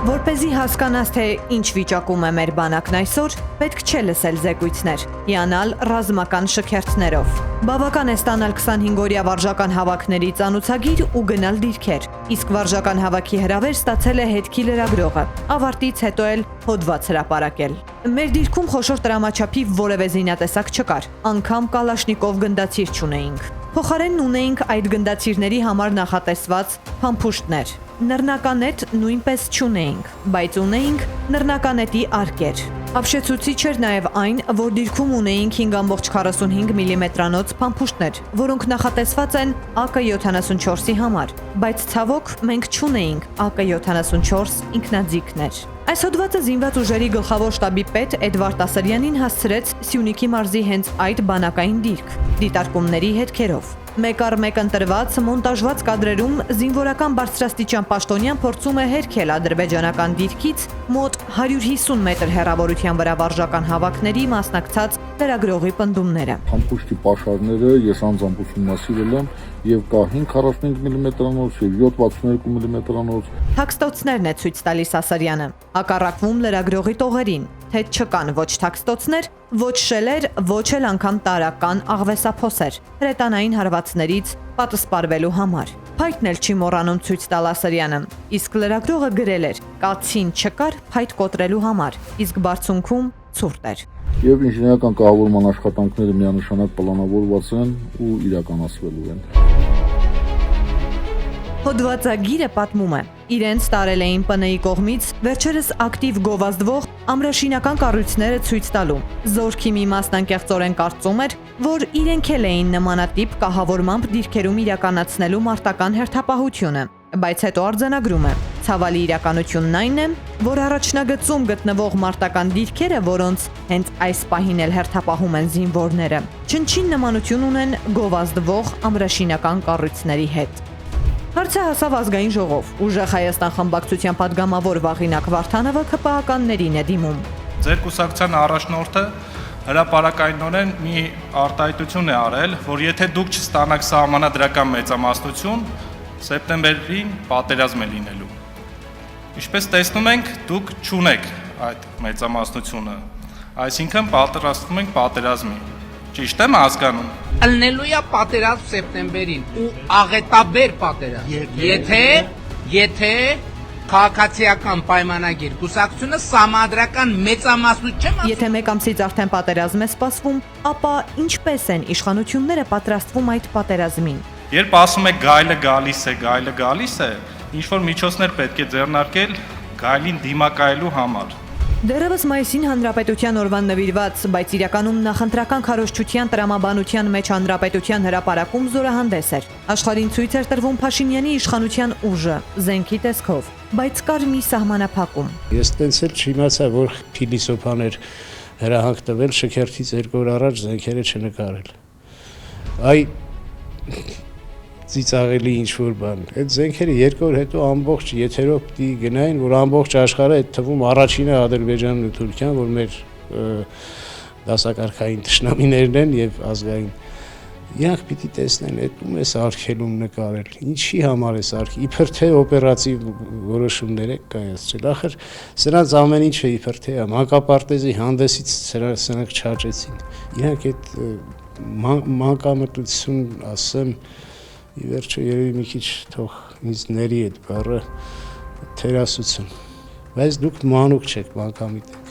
Որպեսզի հասկանաս, թե ինչ վիճակում է մեր բանակն այսօր, պետք չէ լսել զեկույցներ, հիանալ ռազմական շքերթներով։ Բավական է ստանալ 25-օրյա վարժական հավաքների ծանուցագիր ու գնալ դիրքեր, իսկ վարժական հավաքի հրավեր ստացել է հետքի լրագրողը, ավարտից հետո էլ հոդված հրապարակել։ Մեր դիրքում խոշոր տրամաչափի որևէ զինատեսակ չկար, անգամ կալաշնիկով գնդացիր չունեինք։ Փոխարենն ունեինք այդ գնդացիրների համար նախատեսված փամփուշտներ։ Նռնականետ նույնպես չունեինք, բայց ունեինք նռնականետի արկեր։ Ապշեցուցիչ էր նաև այն, որ դիրքում ունեինք 5.45 մմ-անոց փամփուշտներ, որոնք նախատեսված են AK-74-ի համար, բայց ցավոք մենք չունեինք AK-74 ինքնաձիգներ։ Այս հոդվածը զինված ուժերի գլխավոր շտաբի պետ Էդվարդ Ասրյանին հասցրեց Սյունիքի մարզի հենց այդ բանակային դիրք, դիտարկումների հետքերով։ Մեկ առ մեկ ընտրված, մոնտաժված կադրերում զինվորական բարձրաստիճան պաշտոնյան փորձում է հերքել ադրբեջանական դիրքից մոտ 150 մետր հեռավորության վրա վարժական հավաքների մասնակցած լրագրողի պնդումները։ Փամփուշտի պաշարները ես անձամբ ուսումնասիրել եմ եւ կա 5.45 մմ-անոց եւ 7.62 մմ-անոց։ Թաքստոցներն է ցույց տալիս Ասարյանը։ Հակառակվում լրագրողի տողերին, թե չկան ոչ թաքստոցներ, ոչ շելեր, ոչ էլ անգամ տարական աղվեսափոսեր, հրետանային հարվածներից պատասպարվելու համար։ Փայտն էլ չի մոռանում ցույց տալ Ասարյանը, իսկ լրագրողը գրել էր. «Կացին չկար փայտ կոտրելու համար, իսկ բարձունքում ցուրտ էր»։ Եվ ինժեներական կահավորման աշխատանքները միանշանակ պլանավորված են ու իրականացվելու են։ Հոդվածագիրը պատմում է. իրենց տարել էին ՊՆ-ի կողմից վերջերս ակտիվ գովազդվող ամրաշինական կառույցները ցույց տալու։ Զորքի մի մասնանկեղծորեն կարծում էր, որ իրենք էլ էին նմանատիպ կահավորմամբ դիրքերում իրականացնելու մարտական հերթապահությունը, բայց հետո արձանագրում է. ցավալի իրականությունն այն է, որ առաջնագծում գտնվող մարտական դիրքերը, որոնց հենց այս պահին էլ հերթապահում են զինվորները, չնչին նմանություն ունեն գովազդվող ամրաշինական կառույցների հետ։ Հարցը հասավ ազգային ժողով, ուժեղ Հայաստան խմբակցության падգամավոր Վաղինակ Վարդանովը ԿՊԱ-ականներին է դիմում։ Ձեր կուսակցության առաջնորդը հրապարակայնորեն մի արտահայտություն է արել, որ եթե դուք չստանաք սահմանադրական մեծամասնություն, սեպտեմբերին պատերազմ է լինելու։ Ինչպես տեսնում ենք, դուք չունեք այդ մեծամասնությունը, այսինքն պատրաստվում ենք պատերազմի։ Ճիշտ եմ հասկանում։ Ելնելու է պատերազմ սեպտեմբերին ու աղետաբեր պատերազմ։ Եթե քաղաքացիական պայմանագիր կուսակցությունը սահմանադրական մեծամասնություն չէ։ Եթե մեկ ամսից արդեն պատերազմ է սպասվում, ապա ինչպես են իշխանությունները պատրաստվում այդ պատերազմին։ Երբ ասում եք գայլը գալիս է, ինչ որ միջոցներ պետք է ձեռնարկել գայլին դիմակայելու համար։ Դեռևս մայիսին Հանրապետության օրվան նվիրված, բայց իրականում նախընտրական քարոզչության տրամաբանության մեջ Հանրապետության հրապարակում զորահանդես էր։ Աշխարհին ցույց էր տրվում Փաշինյանի իշխանության ուժը, զենքի տեսքով, բայց կար մի սահմանափակում։ Ես տենց էլ չիմացա, որ փիլիսոփաներ հրահանգ տվել շքերթից 2 օր առաջ զենքերը չնկարել։ Այ ծիծաղելի ինչ-որ բան։ Այդ զենքերը 2 օր հետո ամբողջ եթերով պիտի գնային, որ ամբողջ աշխարհը այդ թվում առաջինը Ադրբեջանն ու Թուրքիան, որ մեր դասակարգային թշնամիներն են եւ ազգային։ Իրանք պիտի տեսնեն, այդ ում էս արգելում նկարել։ Ինչի համար էս արգ, իբր թե օպերատիվ որոշումներ եք կայացրել։ Ախր սրանց ամեն ինչը իբր թե մանկապարտեզի հանդեսից սրանք չհաճեցին։ Իրանք այդ մանկամտություն, ասեմ, ի վերջո երևի մի քիչ թող ինձ ների այդ բառը թերասություն, բայց դուք մանուկ չեք, մանկամիտ եք։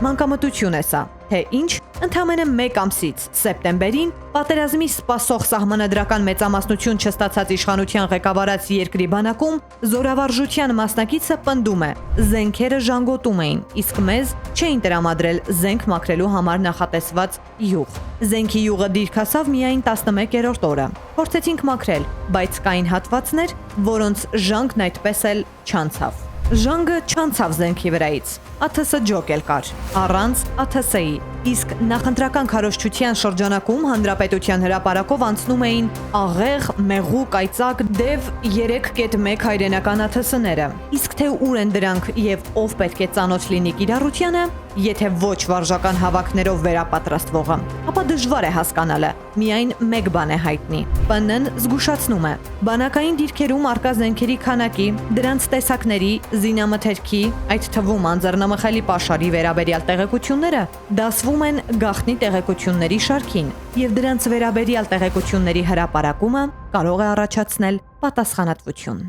Մանկամտություն է սա, թե ինչ, ընդամենը մեկ ամսից, սեպտեմբերին, պատերազմի սպասող սահմանադրական մեծամասնություն չստացած իշխանության ղեկավարած երկրի բանակում զորավարժության մասնակիցը պնդում է, զենքերը ժանգոտում էին, իսկ մեզ չէին տրամադրել զենք մաքրելու համար նախատեսված յուղ։ Զենքի յուղը դիրք հասավ միայն 11-րդ օրը։ Փորձեցինք մաքրել, բայց կային հատվածներ, որոնց ժանգն այդպես էլ չանցավ։ Ժանգը չանցավ զենքի վրայից, ԱԹՍ ջոկ էլ կար, առանց ԱԹՍ-ի, Իսկ նախընտրական քարոզչության շրջանակում հանրապետության հրապարակով անցնում էին աղեղ, մեղու, կայծակ, դև 3.1 հայրենական ԱԹՍ-ները։ Իսկ թե ուր են դրանք եւ ով պետք է ծանոթ լինի կիրառությանը, եթե ոչ վարժական հավաքներով վերապատրաստվողը, ապա դժվար է հասկանալը։ Միայն մեկ բան է հայտնի։ ՊՆ-ն զգուշացնում է. բանակային դիրքերում արկա զենքերի քանակի, դրանց տեսակների, զինամթերքի, այդ թվում անձեռնամխելի պաշարի վերաբերյալ տեղեկությունները դասվում են գաղտնի տեղեկությունների շարքին, եւ դրանց վերաբերյալ տեղեկությունների հրապարակումը կարող է առաջացնել պատասխանատվություն։